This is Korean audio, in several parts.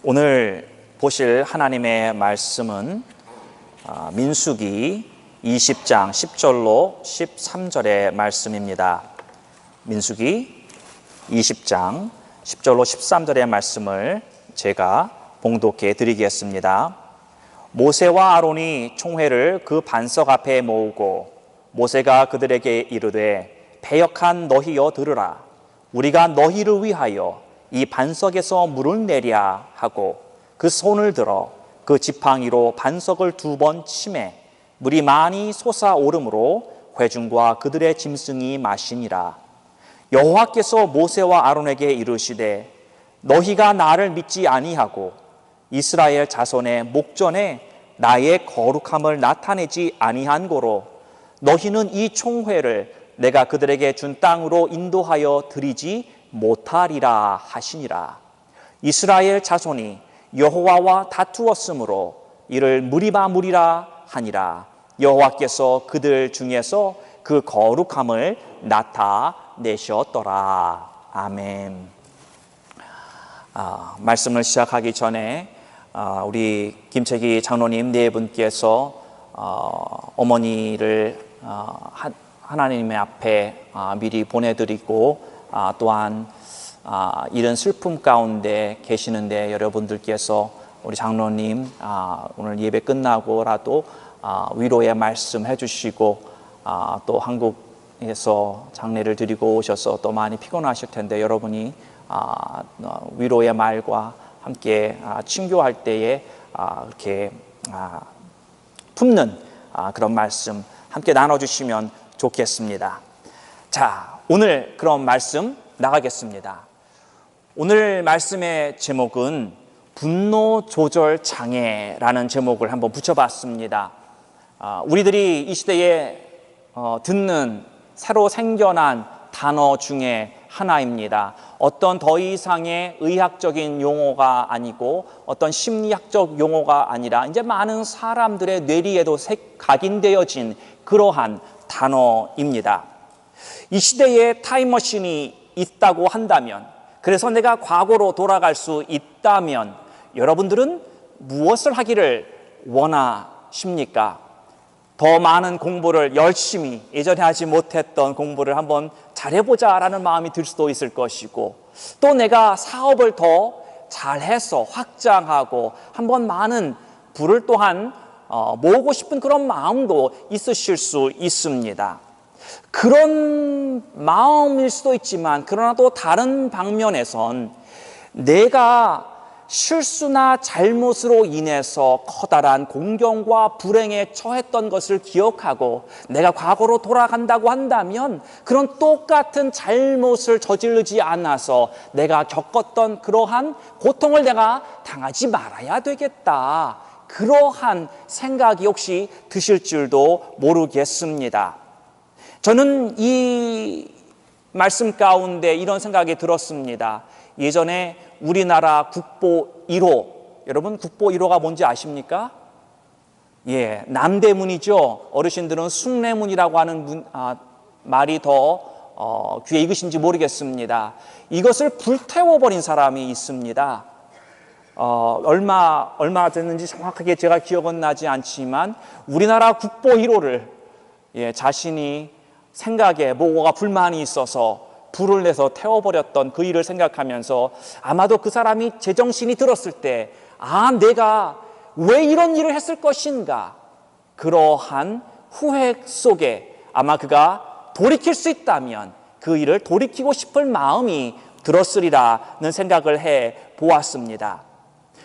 오늘 보실 하나님의 말씀은 민수기 20장 10절로 13절의 말씀입니다. 민수기 20장 10절로 13절의 말씀을 제가 봉독해 드리겠습니다. 모세와 아론이 총회를 그 반석 앞에 모으고 모세가 그들에게 이르되 패역한 너희여 들으라. 우리가 너희를 위하여 이 반석에서 물을 내랴 하고 그 손을 들어 그 지팡이로 반석을 2번 치매 물이 많이 솟아오르므로 회중과 그들의 짐승이 마시니라. 여호와께서 모세와 아론에게 이르시되 너희가 나를 믿지 아니하고 이스라엘 자손의 목전에 나의 거룩함을 나타내지 아니한 고로 너희는 이 총회를 내가 그들에게 준 땅으로 인도하여 드리지 못하리라 하시니라. 이스라엘 자손이 여호와와 다투었으므로 이를 무리라 하니라. 여호와께서 그들 중에서 그 거룩함을 나타내셨더라. 아멘. 말씀을 시작하기 전에 우리 김채기 장로님 네 분께서 어머니를 하나님의 앞에 미리 보내드리고 또한 이런 슬픔 가운데 계시는데 여러분들께서 우리 장로님 오늘 예배 끝나고라도 위로의 말씀 해주시고 또 한국에서 장례를 드리고 오셔서 또 많이 피곤하실 텐데 여러분이 위로의 말과 함께 친교할 때에 이렇게 품는 그런 말씀 함께 나눠주시면 좋겠습니다. 자, 오늘 그런 말씀 나가겠습니다. 오늘 말씀의 제목은 분노 조절 장애라는 제목을 한번 붙여봤습니다. 우리들이 이 시대에 듣는 새로 생겨난 단어 중에 하나입니다. 어떤 더 이상의 의학적인 용어가 아니고 어떤 심리학적 용어가 아니라 이제 많은 사람들의 뇌리에도 각인되어진 그러한 단어입니다. 이 시대에 타임머신이 있다고 한다면, 그래서 내가 과거로 돌아갈 수 있다면 여러분들은 무엇을 하기를 원하십니까? 더 많은 공부를 열심히 예전에 하지 못했던 공부를 한번 잘해보자 라는 마음이 들 수도 있을 것이고, 또 내가 사업을 더 잘해서 확장하고 한번 많은 부를 또한 모으고 싶은 그런 마음도 있으실 수 있습니다. 그런 마음일 수도 있지만 그러나 또 다른 방면에선 내가 실수나 잘못으로 인해서 커다란 공경과 불행에 처했던 것을 기억하고 내가 과거로 돌아간다고 한다면 그런 똑같은 잘못을 저지르지 않아서 내가 겪었던 그러한 고통을 내가 당하지 말아야 되겠다, 그러한 생각이 혹시 드실 줄도 모르겠습니다. 저는 이 말씀 가운데 이런 생각이 들었습니다. 예전에 우리나라 국보 1호, 여러분 국보 1호가 뭔지 아십니까? 예, 남대문이죠. 어르신들은 숭례문이라고 하는 말이 더 귀에 익으신지 모르겠습니다. 이것을 불태워버린 사람이 있습니다. 얼마 됐는지 정확하게 제가 기억은 나지 않지만 우리나라 국보 1호를 자신이 생각에 뭐가 불만이 있어서 불을 내서 태워버렸던 그 일을 생각하면서 아마도 그 사람이 제정신이 들었을 때 내가 왜 이런 일을 했을 것인가, 그러한 후회 속에 아마 그가 돌이킬 수 있다면 그 일을 돌이키고 싶을 마음이 들었으리라는 생각을 해 보았습니다.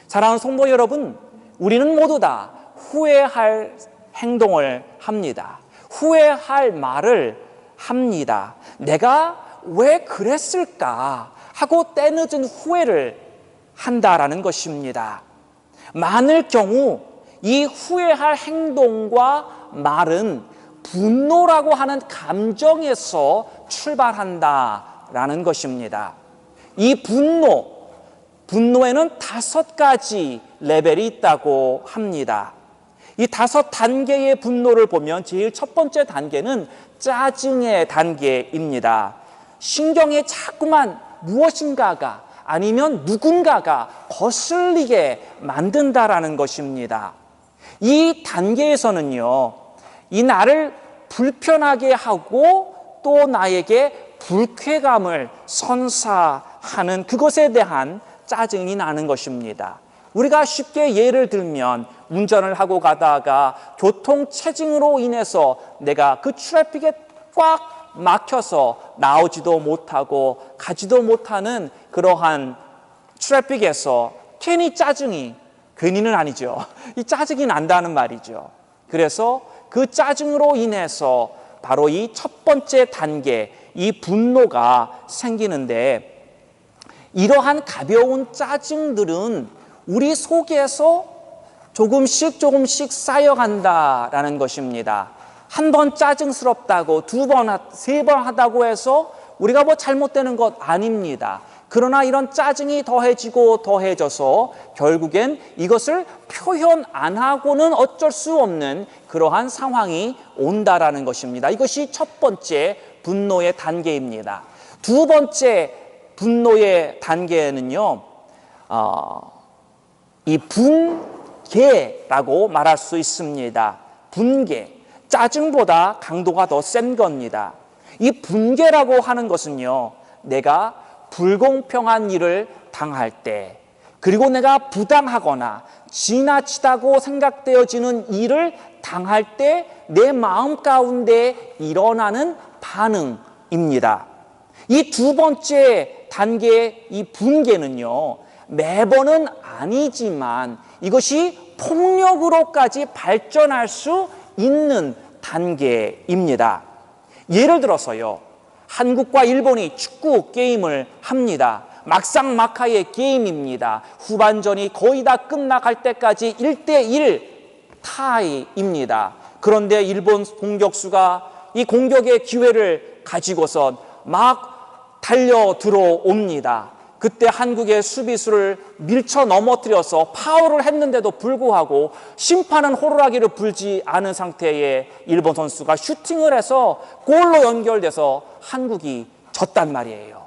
사랑하는 성도 여러분, 우리는 모두 다 후회할 행동을 합니다. 후회할 말을 합니다. 내가 왜 그랬을까 하고 때늦은 후회를 한다라는 것입니다. 많을 경우 이 후회할 행동과 말은 분노라고 하는 감정에서 출발한다라는 것입니다. 이 분노에는 5가지 레벨이 있다고 합니다. 이 5단계의 분노를 보면 제일 첫 번째 단계는 짜증의 단계입니다. 신경에 자꾸만 무엇인가가 아니면 누군가가 거슬리게 만든다라는 것입니다. 이 단계에서는요, 이 나를 불편하게 하고 또 나에게 불쾌감을 선사하는 그것에 대한 짜증이 나는 것입니다. 우리가 쉽게 예를 들면 운전을 하고 가다가 교통체증으로 인해서 내가 그 트래픽에 꽉 막혀서 나오지도 못하고 가지도 못하는 그러한 트래픽에서 괜히 짜증이, 괜히는 아니죠, 이 짜증이 난다는 말이죠. 그래서 그 짜증으로 인해서 바로 이 첫 번째 단계, 이 분노가 생기는데, 이러한 가벼운 짜증들은 우리 속에서 조금씩 쌓여간다라는 것입니다. 한 번 짜증스럽다고 두 번, 세 번 하다고 해서 우리가 뭐 잘못되는 것 아닙니다. 그러나 이런 짜증이 더해지고 더해져서 결국엔 이것을 표현 안 하고는 어쩔 수 없는 그러한 상황이 온다라는 것입니다. 이것이 첫 번째 분노의 단계입니다. 두 번째 분노의 단계는요, 이 분개라고 말할 수 있습니다. 분개, 짜증보다 강도가 더 센 겁니다. 이 분개라고 하는 것은요, 내가 불공평한 일을 당할 때, 그리고 내가 부당하거나 지나치다고 생각되어지는 일을 당할 때 내 마음 가운데 일어나는 반응입니다. 이 두 번째 단계의 이 분개는요, 매번은 아니지만 이것이 폭력으로까지 발전할 수 있는 단계입니다. 예를 들어서요, 한국과 일본이 축구 게임을 합니다. 막상막하의 게임입니다. 후반전이 거의 다 끝나갈 때까지 1대1 타이입니다. 그런데 일본 공격수가 이 공격의 기회를 가지고선 막 달려 들어옵니다. 그때 한국의 수비수를 밀쳐 넘어뜨려서 파울을 했는데도 불구하고 심판은 호루라기를 불지 않은 상태의 일본 선수가 슈팅을 해서 골로 연결돼서 한국이 졌단 말이에요.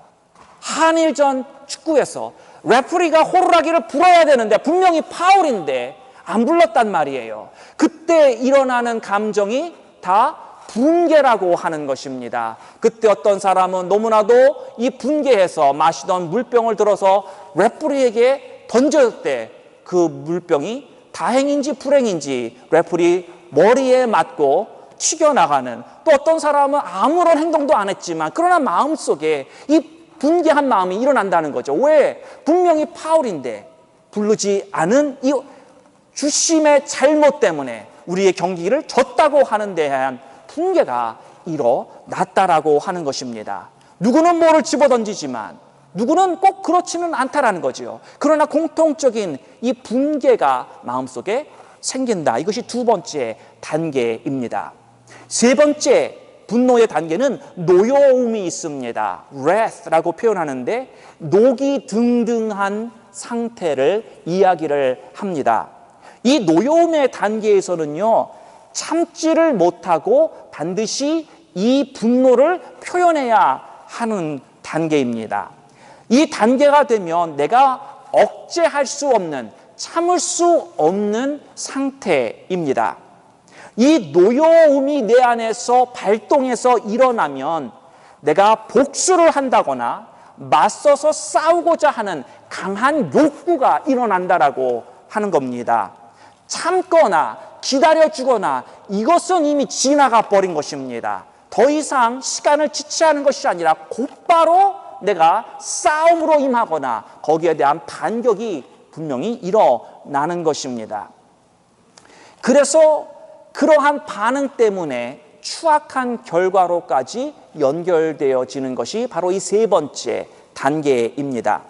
한일전 축구에서 레프리가 호루라기를 불어야 되는데 분명히 파울인데 안 불렀단 말이에요. 그때 일어나는 감정이 다 분개라고 하는 것입니다. 그때 어떤 사람은 너무나도 이 분개해서 마시던 물병을 들어서 레프리에게 던졌을 때 그 물병이 다행인지 불행인지 레프리 머리에 맞고 튀겨나가는, 또 어떤 사람은 아무런 행동도 안 했지만 그러나 마음속에 이 분개한 마음이 일어난다는 거죠. 왜? 분명히 파울인데 부르지 않은 이 주심의 잘못 때문에 우리의 경기를 졌다고 하는 데 대한 분개가 일어났다라고 하는 것입니다. 누구는 뭐를 집어던지지만 누구는 꼭 그렇지는 않다라는 거지요. 그러나 공통적인 이 분개가 마음속에 생긴다. 이것이 두 번째 단계입니다. 세 번째 분노의 단계는 노여움이 있습니다. wrath라고 표현하는데 녹이 등등한 상태를 이야기를 합니다. 이 노여움의 단계에서는요, 참지를 못하고 반드시 이 분노를 표현해야 하는 단계입니다. 이 단계가 되면 내가 억제할 수 없는, 참을 수 없는 상태입니다. 이 노여움이 내 안에서 발동해서 일어나면 내가 복수를 한다거나 맞서서 싸우고자 하는 강한 욕구가 일어난다라고 하는 겁니다. 참거나 기다려주거나 이것은 이미 지나가 버린 것입니다. 더 이상 시간을 지체하는 것이 아니라 곧바로 내가 싸움으로 임하거나 거기에 대한 반격이 분명히 일어나는 것입니다. 그래서 그러한 반응 때문에 추악한 결과로까지 연결되어지는 것이 바로 이 세 번째 단계입니다.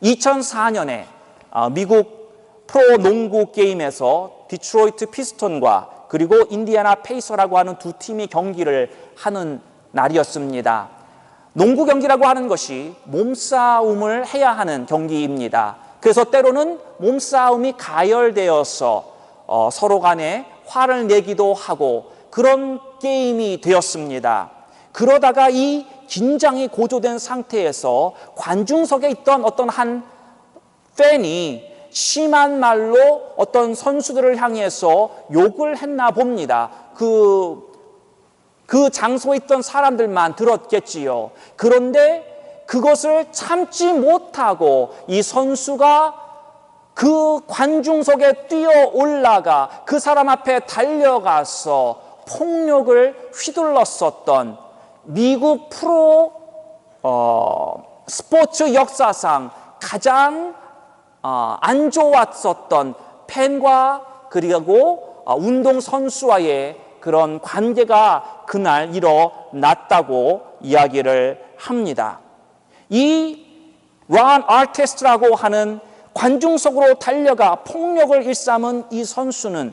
2004년에 미국 프로농구 게임에서 디트로이트 피스톤과 그리고 인디애나 페이서라고 하는 두 팀이 경기를 하는 날이었습니다. 농구 경기라고 하는 것이 몸싸움을 해야 하는 경기입니다. 그래서 때로는 몸싸움이 가열되어서 서로 간에 화를 내기도 하고 그런 게임이 되었습니다. 그러다가 이 긴장이 고조된 상태에서 관중석에 있던 어떤 한 팬이 심한 말로 어떤 선수들을 향해서 욕을 했나 봅니다. 그 장소에 있던 사람들만 들었겠지요. 그런데 그것을 참지 못하고 이 선수가 그 관중석에 뛰어 올라가 그 사람 앞에 달려가서 폭력을 휘둘렀었던 미국 프로 스포츠 역사상 가장 안 좋았었던 팬과 그리고 운동선수와의 그런 관계가 그날 일어났다고 이야기를 합니다. 이 론 아르테스트라고 하는 관중석으로 달려가 폭력을 일삼은 이 선수는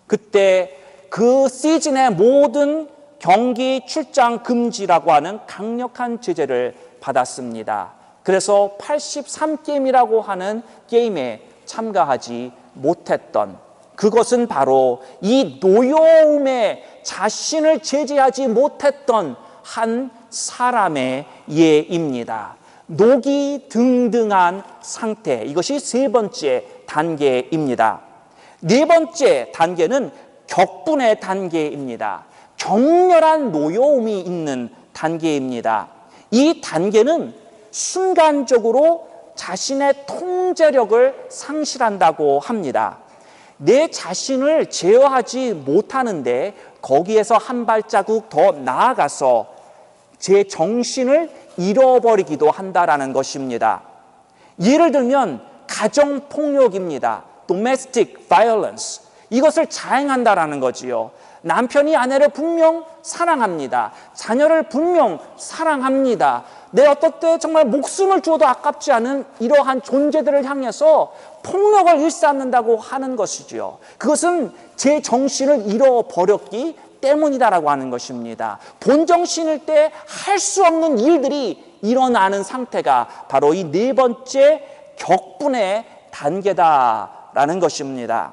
그때 그 시즌의 모든 경기 출장 금지라고 하는 강력한 제재를 받았습니다. 그래서 83게임이라고 하는 게임에 참가하지 못했던, 그것은 바로 이 노여움에 자신을 제재하지 못했던 한 사람의 예입니다. 녹이 등등한 상태, 이것이 세 번째 단계입니다. 네 번째 단계는 격분의 단계입니다. 격렬한 노여움이 있는 단계입니다. 이 단계는 순간적으로 자신의 통제력을 상실한다고 합니다. 내 자신을 제어하지 못하는데 거기에서 한 발자국 더 나아가서 제 정신을 잃어버리기도 한다라는 것입니다. 예를 들면 가정폭력입니다. domestic violence. 이것을 자행한다라는 거지요. 남편이 아내를 분명 사랑합니다. 자녀를 분명 사랑합니다. 내 어떨 때 정말 목숨을 주어도 아깝지 않은 이러한 존재들을 향해서 폭력을 일삼는다고 하는 것이지요. 그것은 제 정신을 잃어버렸기 때문이다라고 하는 것입니다. 본정신일 때 할 수 없는 일들이 일어나는 상태가 바로 이 네 번째 격분의 단계다라는 것입니다.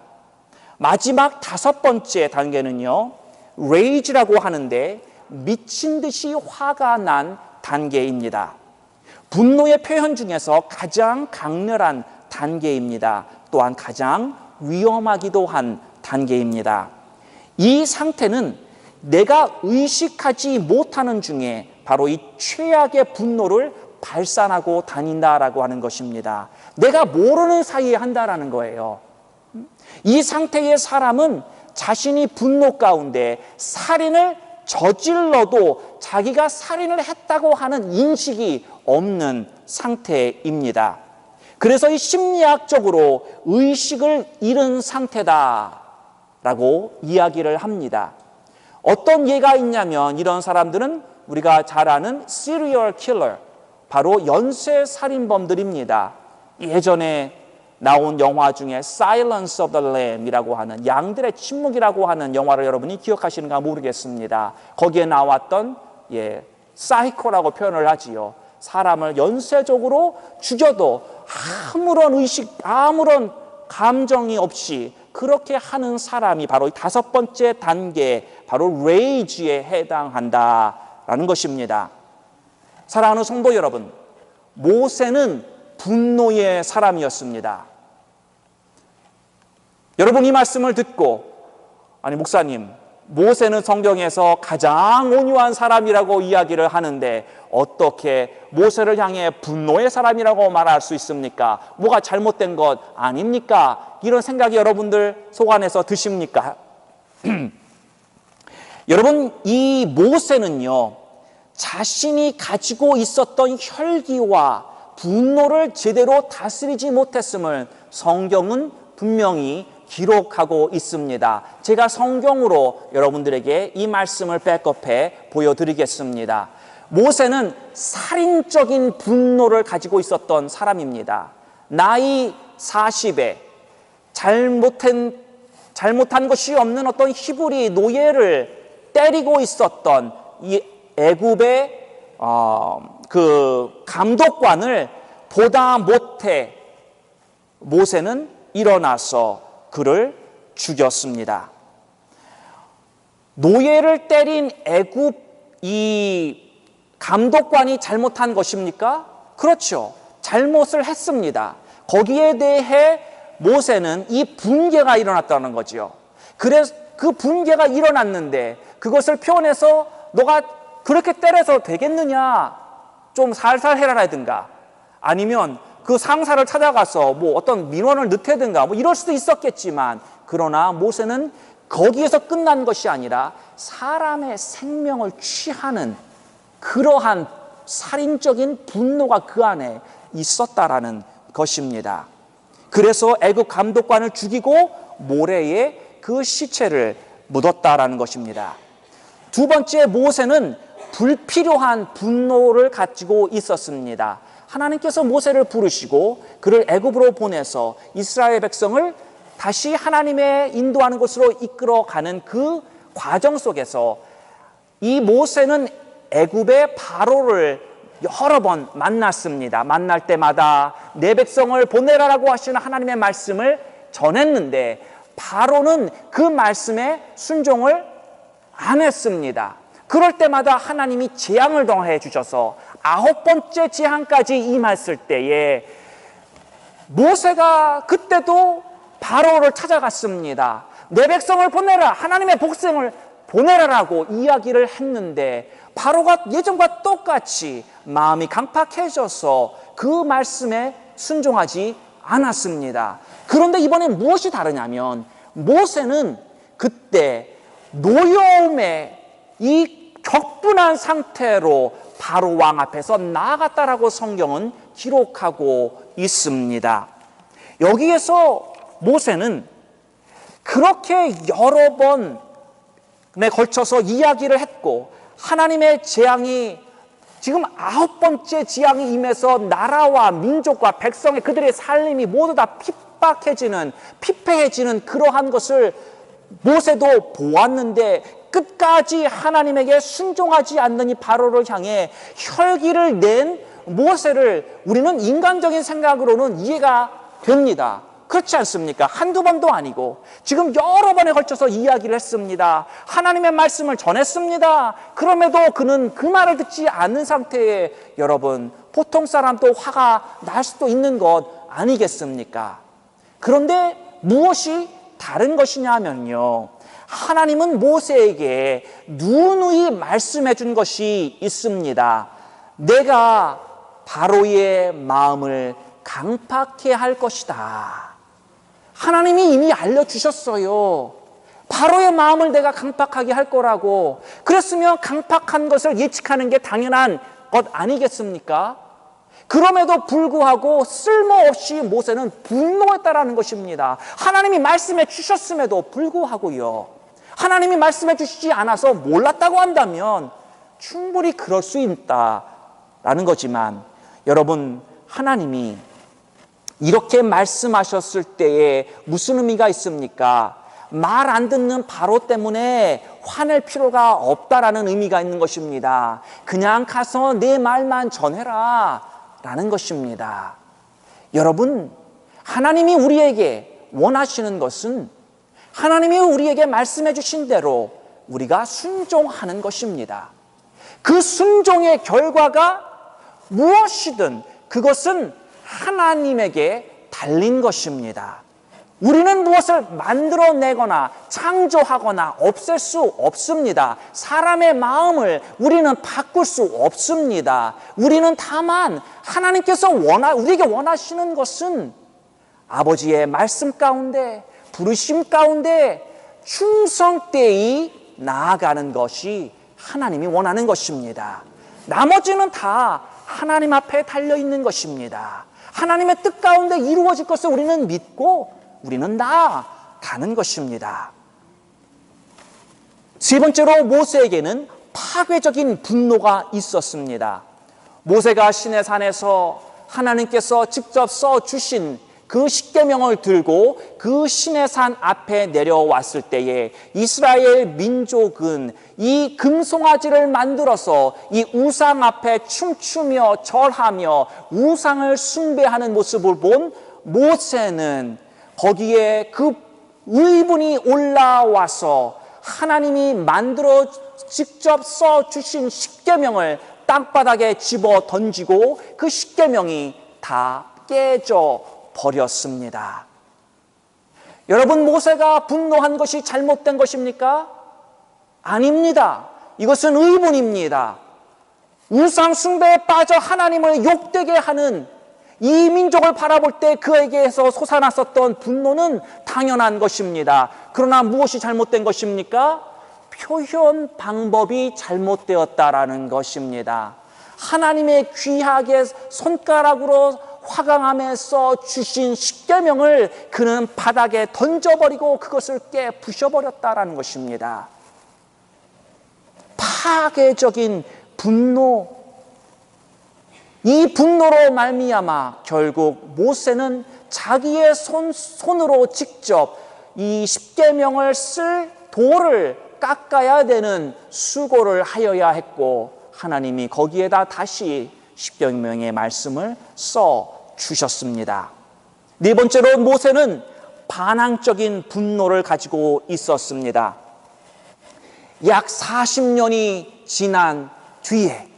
마지막 다섯 번째 단계는요, rage라고 하는데 미친 듯이 화가 난 단계입니다. 분노의 표현 중에서 가장 강렬한 단계입니다. 또한 가장 위험하기도 한 단계입니다. 이 상태는 내가 의식하지 못하는 중에 바로 이 최악의 분노를 발산하고 다닌다라고 하는 것입니다. 내가 모르는 사이에 한다라는 거예요. 이 상태의 사람은 자신이 분노 가운데 살인을 저질러도 자기가 살인을 했다고 하는 인식이 없는 상태입니다. 그래서 이 심리학적으로 의식을 잃은 상태다라고 이야기를 합니다. 어떤 예가 있냐면 이런 사람들은 우리가 잘 아는 serial killer, 바로 연쇄살인범들입니다. 예전에 나온 영화 중에 Silence of the Lamb이라고 하는, 양들의 침묵이라고 하는 영화를 여러분이 기억하시는가 모르겠습니다. 거기에 나왔던 사이코라고 표현을 하지요. 사람을 연쇄적으로 죽여도 아무런 의식, 아무런 감정이 없이 그렇게 하는 사람이 바로 이 다섯 번째 단계, 바로 rage에 해당한다라는 것입니다. 사랑하는 성도 여러분, 모세는 분노의 사람이었습니다. 여러분 이 말씀을 듣고, 아니 목사님, 모세는 성경에서 가장 온유한 사람이라고 이야기를 하는데 어떻게 모세를 향해 분노의 사람이라고 말할 수 있습니까? 뭐가 잘못된 것 아닙니까? 이런 생각이 여러분들 속 안에서 드십니까? 여러분, 이 모세는요, 자신이 가지고 있었던 혈기와 분노를 제대로 다스리지 못했음을 성경은 분명히 기록하고 있습니다. 제가 성경으로 여러분들에게 이 말씀을 백업해 보여드리겠습니다. 모세는 살인적인 분노를 가지고 있었던 사람입니다. 나이 40에 잘못한 것이 없는 어떤 히브리 노예를 때리고 있었던 이 애굽의 그 감독관을 보다 못해 모세는 일어나서 그를 죽였습니다. 노예를 때린 애굽 이 감독관이 잘못한 것입니까? 그렇죠. 잘못을 했습니다. 거기에 대해 모세는 이 분개가 일어났다는 거죠. 그래서 그 분개가 일어났는데 그것을 표현해서 너가 그렇게 때려서 되겠느냐, 좀 살살 해라라든가, 아니면 그 상사를 찾아가서 뭐 어떤 민원을 넣다든가 뭐 이럴 수도 있었겠지만, 그러나 모세는 거기에서 끝난 것이 아니라 사람의 생명을 취하는 그러한 살인적인 분노가 그 안에 있었다라는 것입니다. 그래서 애굽 감독관을 죽이고 모래에 그 시체를 묻었다라는 것입니다. 두 번째, 모세는 불필요한 분노를 가지고 있었습니다. 하나님께서 모세를 부르시고 그를 애굽으로 보내서 이스라엘 백성을 다시 하나님의 인도하는 곳으로 이끌어가는 그 과정 속에서 이 모세는 애굽의 바로를 여러 번 만났습니다. 만날 때마다 내 백성을 보내라라고 하시는 하나님의 말씀을 전했는데 바로는 그 말씀에 순종을 안 했습니다. 그럴 때마다 하나님이 재앙을 더해 주셔서 9번째 재앙까지 임했을 때에 모세가 그때도 바로를 찾아갔습니다. 내 백성을 보내라, 하나님의 복성을 보내라라고 이야기를 했는데 바로가 예전과 똑같이 마음이 강팍해져서 그 말씀에 순종하지 않았습니다. 그런데 이번엔 무엇이 다르냐면 모세는 그때 노여움의 이 격분한 상태로 바로 왕 앞에서 나아갔다라고 성경은 기록하고 있습니다. 여기에서 모세는 그렇게 여러 번에 걸쳐서 이야기를 했고 하나님의 재앙이 지금 9번째 재앙이 임해서 나라와 민족과 백성의 그들의 삶이 모두 다 핍박해지는, 피폐해지는 그러한 것을 모세도 보았는데 끝까지 하나님에게 순종하지 않는 이 바로를 향해 혈기를 낸 모세를 우리는 인간적인 생각으로는 이해가 됩니다. 그렇지 않습니까? 한두 번도 아니고 지금 여러 번에 걸쳐서 이야기를 했습니다. 하나님의 말씀을 전했습니다. 그럼에도 그는 그 말을 듣지 않는 상태에 여러분 보통 사람도 화가 날 수도 있는 것 아니겠습니까? 그런데 무엇이 다른 것이냐면요, 하나님은 모세에게 누누이 말씀해 준 것이 있습니다. 내가 바로의 마음을 강팍해 할 것이다. 하나님이 이미 알려주셨어요. 바로의 마음을 내가 강팍하게 할 거라고. 그랬으면 강팍한 것을 예측하는 게 당연한 것 아니겠습니까? 그럼에도 불구하고 쓸모없이 모세는 분노했다라는 것입니다. 하나님이 말씀해 주셨음에도 불구하고요. 하나님이 말씀해 주시지 않아서 몰랐다고 한다면 충분히 그럴 수 있다라는 거지만 여러분, 하나님이 이렇게 말씀하셨을 때에 무슨 의미가 있습니까? 말 안 듣는 바로 때문에 화낼 필요가 없다라는 의미가 있는 것입니다. 그냥 가서 내 말만 전해라 라는 것입니다. 여러분, 하나님이 우리에게 원하시는 것은 하나님이 우리에게 말씀해 주신 대로 우리가 순종하는 것입니다. 그 순종의 결과가 무엇이든 그것은 하나님에게 달린 것입니다. 우리는 무엇을 만들어내거나 창조하거나 없앨 수 없습니다. 사람의 마음을 우리는 바꿀 수 없습니다. 우리는 다만 하나님께서 우리에게 원하시는 것은 아버지의 말씀 가운데, 부르심 가운데 충성되이 나아가는 것이 하나님이 원하는 것입니다. 나머지는 다 하나님 앞에 달려있는 것입니다. 하나님의 뜻 가운데 이루어질 것을 우리는 믿고 우리는 나아가는 것입니다. 세 번째로 모세에게는 파괴적인 분노가 있었습니다. 모세가 시내산에서 하나님께서 직접 써주신 그 십계명을 들고 그 시내산 앞에 내려왔을 때에 이스라엘 민족은 이 금송아지를 만들어서 이 우상 앞에 춤추며 절하며 우상을 숭배하는 모습을 본 모세는 거기에 그 의분이 올라와서 하나님이 만들어 직접 써주신 십계명을 땅바닥에 집어 던지고 그 십계명이 다 깨져 버렸습니다. 여러분, 모세가 분노한 것이 잘못된 것입니까? 아닙니다. 이것은 의문입니다. 우상 숭배에 빠져 하나님을 욕되게 하는 이 민족을 바라볼 때 그에게서 솟아났었던 분노는 당연한 것입니다. 그러나 무엇이 잘못된 것입니까? 표현 방법이 잘못되었다라는 것입니다. 하나님의 귀하게 손가락으로 화강암에서 주신 십계명을 그는 바닥에 던져버리고 그것을 깨부셔버렸다라는 것입니다. 파괴적인 분노, 이 분노로 말미암아 결국 모세는 자기의 손으로 직접 이 십계명을 쓸 돌을 깎아야 되는 수고를 하여야 했고, 하나님이 거기에다 다시 십계명의 말씀을 써 주셨습니다. 네 번째로 모세는 반항적인 분노를 가지고 있었습니다. 약 40년이 지난 뒤에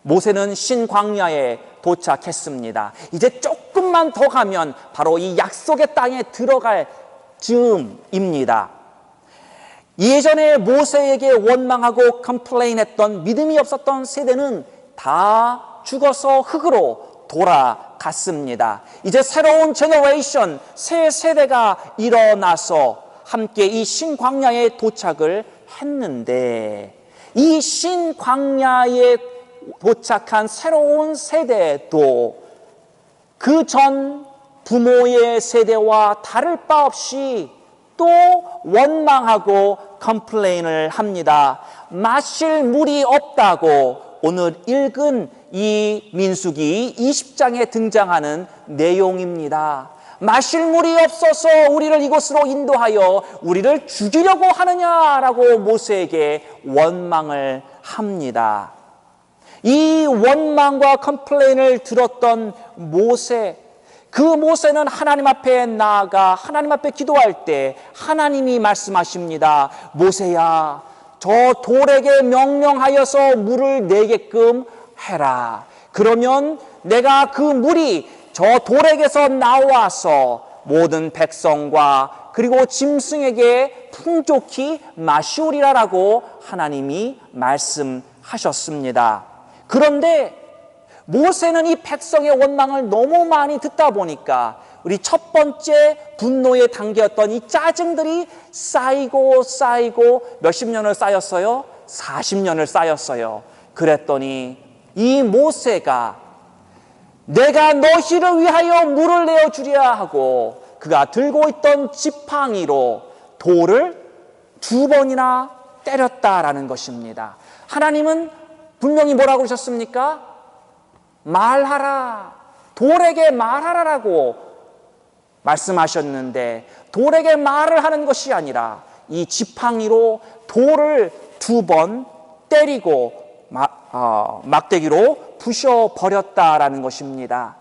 모세는 신광야에 도착했습니다. 이제 조금만 더 가면 바로 이 약속의 땅에 들어갈 즈음입니다. 예전에 모세에게 원망하고 컴플레인했던 믿음이 없었던 세대는 다 죽어서 흙으로 돌아갔습니다. 이제 새로운 제너레이션, 새 세대가 일어나서 함께 이 신광야에 도착을 했는데, 이 신광야에 도착한 새로운 세대도 그 전 부모의 세대와 다를 바 없이 또 원망하고 컴플레인을 합니다. 마실 물이 없다고 오늘 읽은 이 민수기 20장에 등장하는 내용입니다. 마실 물이 없어서 우리를 이곳으로 인도하여 우리를 죽이려고 하느냐라고 모세에게 원망을 합니다. 이 원망과 컴플레인을 들었던 모세, 그 모세는 하나님 앞에 나아가 하나님 앞에 기도할 때 하나님이 말씀하십니다. 모세야, 저 돌에게 명령하여서 물을 내게끔 해라. 그러면 내가 그 물이 저 돌에게서 나와서 모든 백성과 그리고 짐승에게 풍족히 마시우리라라고 하나님이 말씀하셨습니다. 그런데 모세는 이 백성의 원망을 너무 많이 듣다 보니까 우리 첫 번째 분노의 단계였던 이 짜증들이 쌓이고 몇십 년을 쌓였어요? 40년을 쌓였어요. 그랬더니 이 모세가 내가 너희를 위하여 물을 내어주랴 하고 그가 들고 있던 지팡이로 돌을 2번이나 때렸다라는 것입니다. 하나님은 분명히 뭐라고 그러셨습니까? 말하라, 돌에게 말하라라고 말씀하셨는데, 돌에게 말을 하는 것이 아니라 이 지팡이로 돌을 2번 때리고 막대기로 부셔버렸다라는 것입니다.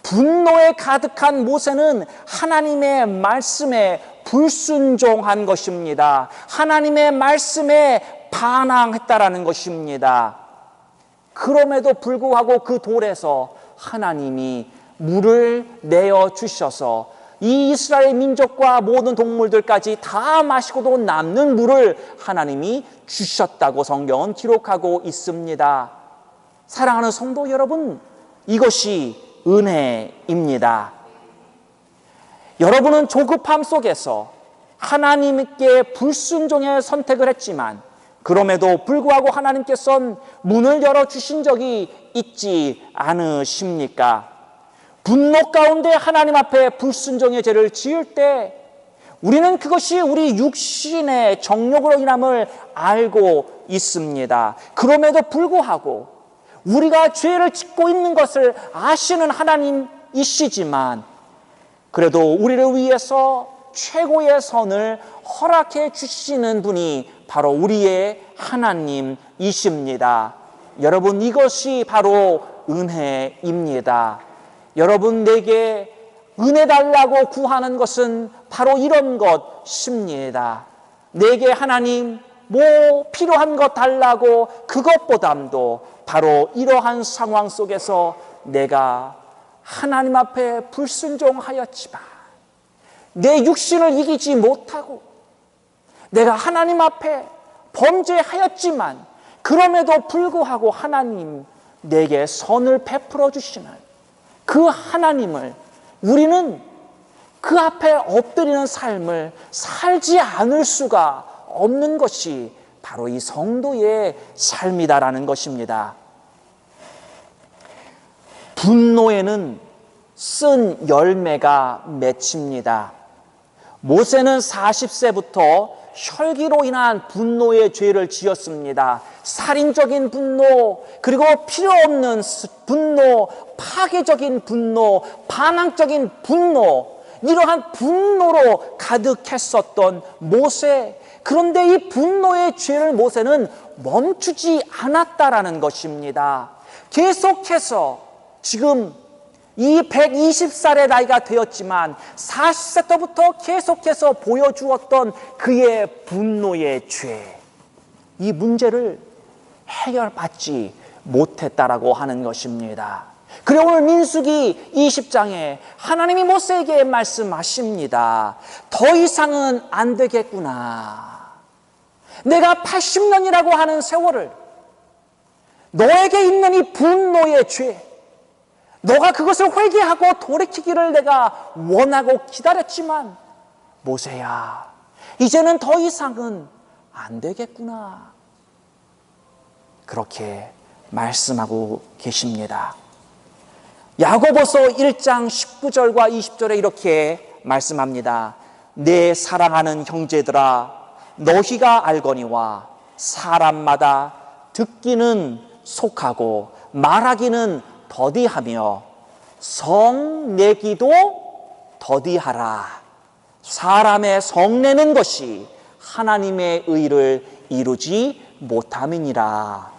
분노에 가득한 모세는 하나님의 말씀에 불순종한 것입니다. 하나님의 말씀에 반항했다라는 것입니다. 그럼에도 불구하고 그 돌에서 하나님이 물을 내어주셔서 이 이스라엘 민족과 모든 동물들까지 다 마시고도 남는 물을 하나님이 주셨다고 성경은 기록하고 있습니다. 사랑하는 성도 여러분, 이것이 은혜입니다. 여러분은 조급함 속에서 하나님께 불순종의 선택을 했지만 그럼에도 불구하고 하나님께서는 문을 열어주신 적이 있지 않으십니까? 분노 가운데 하나님 앞에 불순종의 죄를 지을 때 우리는 그것이 우리 육신의 정욕으로 인함을 알고 있습니다. 그럼에도 불구하고 우리가 죄를 짓고 있는 것을 아시는 하나님이시지만 그래도 우리를 위해서 최고의 선을 허락해 주시는 분이 바로 우리의 하나님이십니다. 여러분, 이것이 바로 은혜입니다. 여러분, 내게 은혜 달라고 구하는 것은 바로 이런 것입니다. 내게 하나님 뭐 필요한 것 달라고 그것보담도 바로 이러한 상황 속에서 내가 하나님 앞에 불순종하였지만 내 육신을 이기지 못하고 내가 하나님 앞에 범죄하였지만 그럼에도 불구하고 하나님 내게 선을 베풀어 주시는 그 하나님을 우리는 그 앞에 엎드리는 삶을 살지 않을 수가 없는 것이 바로 이 성도의 삶이다라는 것입니다. 분노에는 쓴 열매가 맺힙니다. 모세는 40세부터 혈기로 인한 분노의 죄를 지었습니다. 살인적인 분노, 그리고 필요 없는 분노, 파괴적인 분노, 반항적인 분노, 이러한 분노로 가득했었던 모세. 그런데 이 분노의 죄를 모세는 멈추지 않았다라는 것입니다. 계속해서 지금 이 120살의 나이가 되었지만 40세 때부터 계속해서 보여주었던 그의 분노의 죄, 이 문제를 해결받지 못했다라고 하는 것입니다. 그리고 오늘 민수기 20장에 하나님이 모세에게 말씀하십니다. 더 이상은 안 되겠구나. 내가 80년이라고 하는 세월을 너에게 있는 이 분노의 죄, 너가 그것을 회개하고 돌이키기를 내가 원하고 기다렸지만 모세야, 이제는 더 이상은 안 되겠구나. 그렇게 말씀하고 계십니다. 야고보서 1장 19절과 20절에 이렇게 말씀합니다. 내 사랑하는 형제들아, 너희가 알거니와 사람마다 듣기는 속하고 말하기는 더디하며 성내기도 더디하라. 사람의 성내는 것이 하나님의 의를 이루지 못함이니라.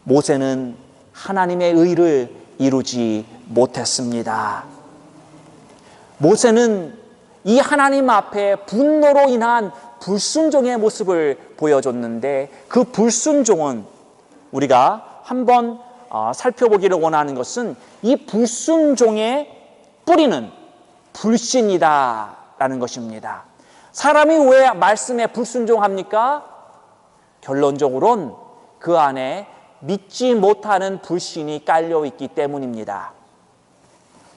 모세는 하나님의 의를 이루지 못했습니다. 모세는 이 하나님 앞에 분노로 인한 불순종의 모습을 보여줬는데 그 불순종은 우리가 한번 살펴보기를 원하는 것은 이 불순종의 뿌리는 불신이다라는 것입니다. 사람이 왜 말씀에 불순종합니까? 결론적으로는 그 안에 믿지 못하는 불신이 깔려있기 때문입니다.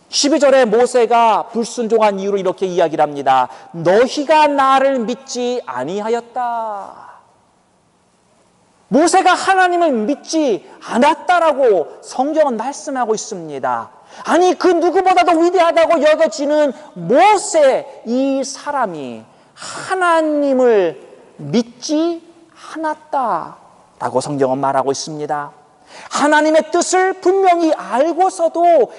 12절에 모세가 불순종한 이유를 이렇게 이야기를 합니다. 너희가 나를 믿지 아니하였다. 모세가 하나님을 믿지 않았다라고 성경은 말씀하고 있습니다. 아니, 그 누구보다도 위대하다고 여겨지는 모세, 이 사람이 하나님을 믿지 않았다라고 성경은 말하고 있습니다. 하나님의 뜻을 분명히 알고서도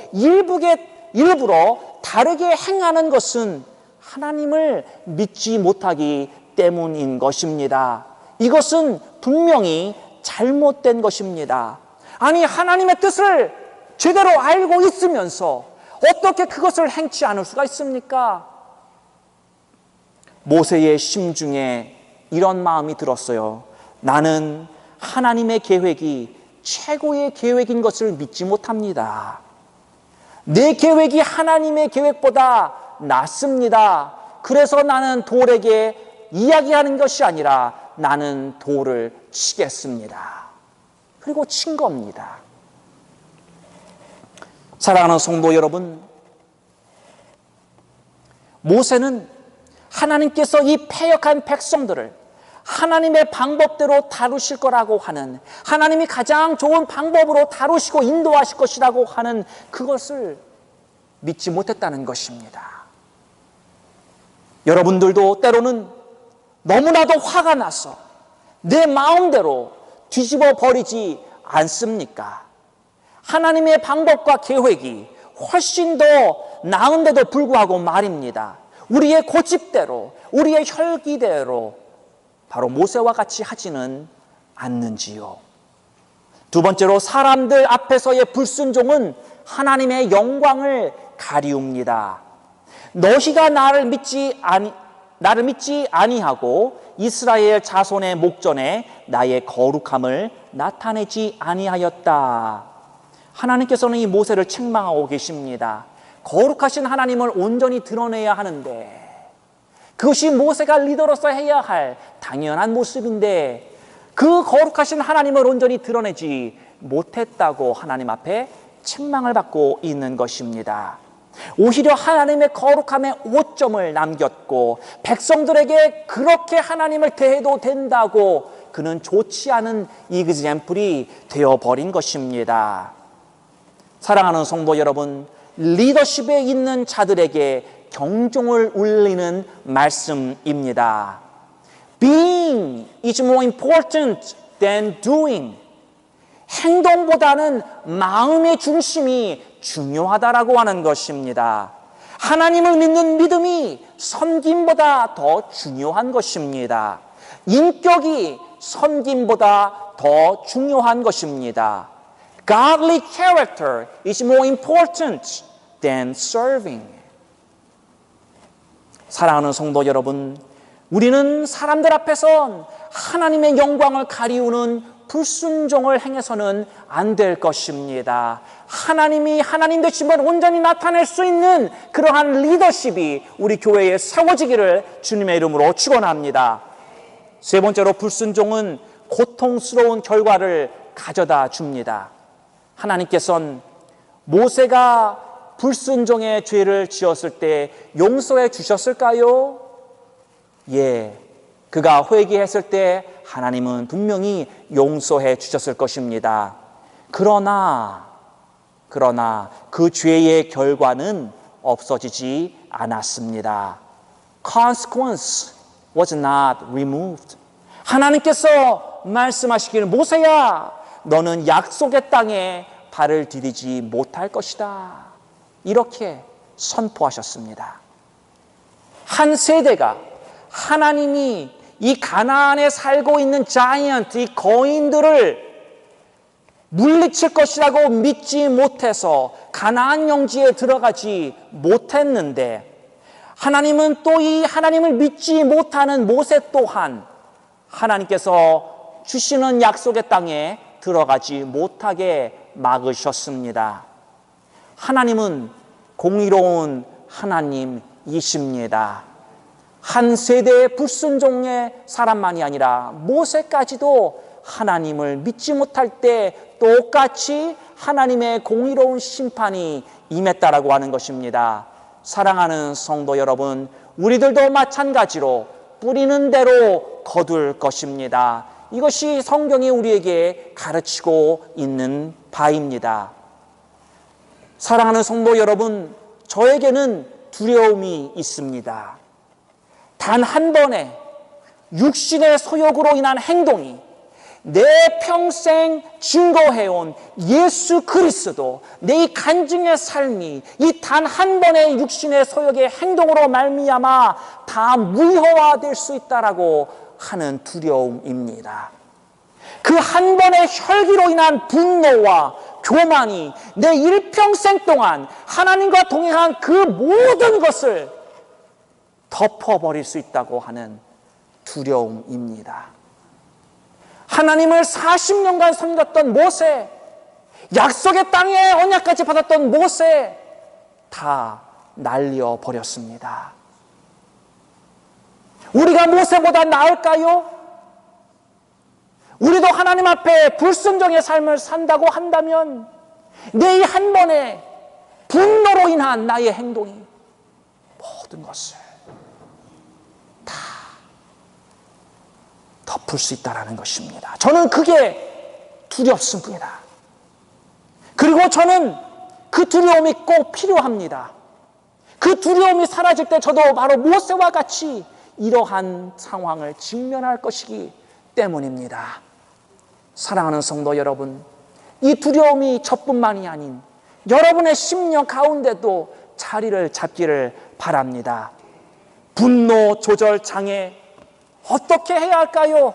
일부러 다르게 행하는 것은 하나님을 믿지 못하기 때문인 것입니다. 이것은 분명히 잘못된 것입니다. 아니, 하나님의 뜻을 제대로 알고 있으면서 어떻게 그것을 행치 않을 수가 있습니까? 모세의 심중에 이런 마음이 들었어요. 나는 하나님의 계획이 최고의 계획인 것을 믿지 못합니다. 내 계획이 하나님의 계획보다 낫습니다. 그래서 나는 돌에게 이야기하는 것이 아니라 나는 돌을 치겠습니다. 그리고 친 겁니다. 사랑하는 성도 여러분, 모세는 하나님께서 이 패역한 백성들을 하나님의 방법대로 다루실 거라고 하는, 하나님이 가장 좋은 방법으로 다루시고 인도하실 것이라고 하는 그것을 믿지 못했다는 것입니다. 여러분들도 때로는 너무나도 화가 나서 내 마음대로 뒤집어 버리지 않습니까? 하나님의 방법과 계획이 훨씬 더 나은데도 불구하고 말입니다. 우리의 고집대로, 우리의 혈기대로 바로 모세와 같이 하지는 않는지요. 두 번째로, 사람들 앞에서의 불순종은 하나님의 영광을 가리웁니다. 나를 믿지 아니하고 이스라엘 자손의 목전에 나의 거룩함을 나타내지 아니하였다. 하나님께서는 이 모세를 책망하고 계십니다. 거룩하신 하나님을 온전히 드러내야 하는데, 그것이 모세가 리더로서 해야 할 당연한 모습인데 그 거룩하신 하나님을 온전히 드러내지 못했다고 하나님 앞에 책망을 받고 있는 것입니다. 오히려 하나님의 거룩함에 오점을 남겼고 백성들에게 그렇게 하나님을 대해도 된다고 그는 좋지 않은 이그젬플이 되어버린 것입니다. 사랑하는 성도 여러분, 리더십에 있는 자들에게 경종을 울리는 말씀입니다. Being is more important than doing. 행동보다는 마음의 중심이 중요하다라고 하는 것입니다. 하나님을 믿는 믿음이 섬김보다 더 중요한 것입니다. 인격이 섬김보다 더 중요한 것입니다. Godly character is more important than serving. 사랑하는 성도 여러분, 우리는 사람들 앞에선 하나님의 영광을 가리우는 불순종을 행해서는 안 될 것입니다. 하나님이 하나님 되심을 온전히 나타낼 수 있는 그러한 리더십이 우리 교회에 세워지기를 주님의 이름으로 축원합니다. 세 번째로, 불순종은 고통스러운 결과를 가져다 줍니다. 하나님께서는 모세가 불순종의 죄를 지었을 때 용서해 주셨을까요? 예, 그가 회개했을 때 하나님은 분명히 용서해 주셨을 것입니다. 그러나 그 죄의 결과는 없어지지 않았습니다. Consequence was not removed. 하나님께서 말씀하시기를, 모세야, 너는 약속의 땅에 발을 디디지 못할 것이다. 이렇게 선포하셨습니다. 한 세대가 하나님이 이 가나안에 살고 있는 자이언트, 이 거인들을 물리칠 것이라고 믿지 못해서 가나안 영지에 들어가지 못했는데, 하나님은 또 이 하나님을 믿지 못하는 모세 또한 하나님께서 주시는 약속의 땅에 들어가지 못하게 막으셨습니다. 하나님은 공의로운 하나님이십니다. 한 세대의 불순종의 사람만이 아니라 모세까지도 하나님을 믿지 못할 때 똑같이 하나님의 공의로운 심판이 임했다라고 하는 것입니다. 사랑하는 성도 여러분, 우리들도 마찬가지로 뿌리는 대로 거둘 것입니다. 이것이 성경이 우리에게 가르치고 있는 바입니다. 사랑하는 성도 여러분, 저에게는 두려움이 있습니다. 단 한 번의 육신의 소욕으로 인한 행동이 내 평생 증거해온 예수 그리스도, 내 이 간증의 삶이 이 단 한 번의 육신의 소욕의 행동으로 말미암아 다 무효화될 수 있다라고 하는 두려움입니다. 그 한 번의 혈기로 인한 분노와 교만이 내 일평생 동안 하나님과 동행한 그 모든 것을 덮어버릴 수 있다고 하는 두려움입니다. 하나님을 40년간 섬겼던 모세, 약속의 땅에 언약까지 받았던 모세, 다 날려버렸습니다. 우리가 모세보다 나을까요? 우리도 하나님 앞에 불순종의 삶을 산다고 한다면 내 이 한 번의 분노로 인한 나의 행동이 모든 것을 다 덮을 수 있다는 것입니다. 저는 그게 두렵습니다. 그리고 저는 그 두려움이 꼭 필요합니다. 그 두려움이 사라질 때 저도 바로 모세와 같이 이러한 상황을 직면할 것이기 때문입니다. 사랑하는 성도 여러분, 이 두려움이 저뿐만이 아닌 여러분의 심령 가운데도 자리를 잡기를 바랍니다. 분노 조절 장애, 어떻게 해야 할까요?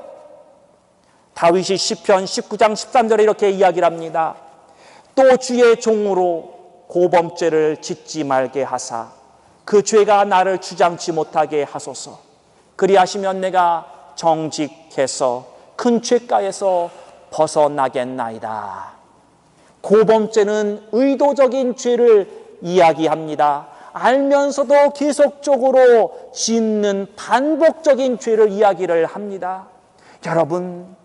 다윗이 시편 19장 13절에 이렇게 이야기를 합니다. 또 주의 종으로 고범죄를 짓지 말게 하사 그 죄가 나를 주장치 못하게 하소서. 그리하시면 내가 정직해서 큰 죄가에서 벗어나겠나이다. 고범죄는 의도적인 죄를 이야기합니다. 알면서도 계속적으로 짓는 반복적인 죄를 이야기를 합니다. 여러분,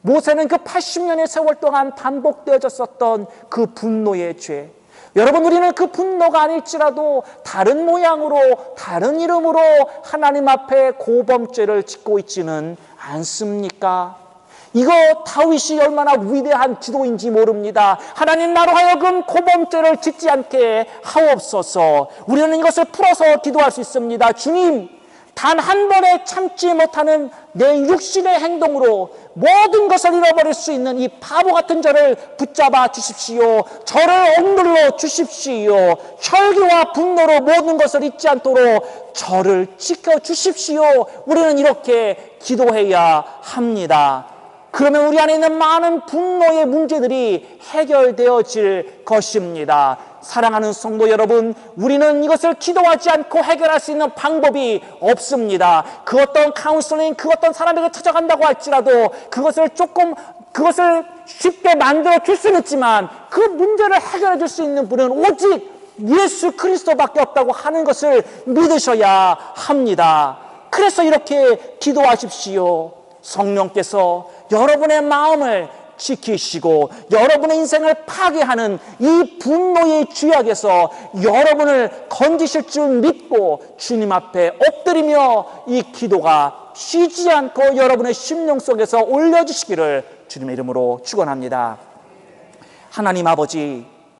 모세는 그 80년의 세월 동안 반복되어졌었던 그 분노의 죄, 여러분, 우리는 그 분노가 아닐지라도 다른 모양으로 다른 이름으로 하나님 앞에 고범죄를 짓고 있지는 않습니까? 이거 다윗이 얼마나 위대한 기도인지 모릅니다. 하나님, 나로 하여금 고범죄를 짓지 않게 하옵소서. 우리는 이것을 풀어서 기도할 수 있습니다. 주님, 단 한 번에 참지 못하는 내 육신의 행동으로 모든 것을 잃어버릴 수 있는 이 바보 같은 저를 붙잡아 주십시오. 저를 억눌러 주십시오. 혈기와 분노로 모든 것을 잊지 않도록 저를 지켜주십시오. 우리는 이렇게 기도해야 합니다. 그러면 우리 안에 있는 많은 분노의 문제들이 해결되어질 것입니다. 사랑하는 성도 여러분, 우리는 이것을 기도하지 않고 해결할 수 있는 방법이 없습니다. 그 어떤 카운슬링, 그 어떤 사람에게 찾아간다고 할지라도 그것을 쉽게 만들어 줄 수는 있지만 그 문제를 해결해 줄 수 있는 분은 오직 예수 그리스도밖에 없다고 하는 것을 믿으셔야 합니다. 그래서 이렇게 기도하십시오. 성령께서 여러분의 마음을 지키시고 여러분의 인생을 파괴하는 이 분노의 죄악에서 여러분을 건지실 줄 믿고 주님 앞에 엎드리며 이 기도가 쉬지 않고 여러분의 심령 속에서 올려주시기를 주님의 이름으로 축원합니다. 하나님 아버지,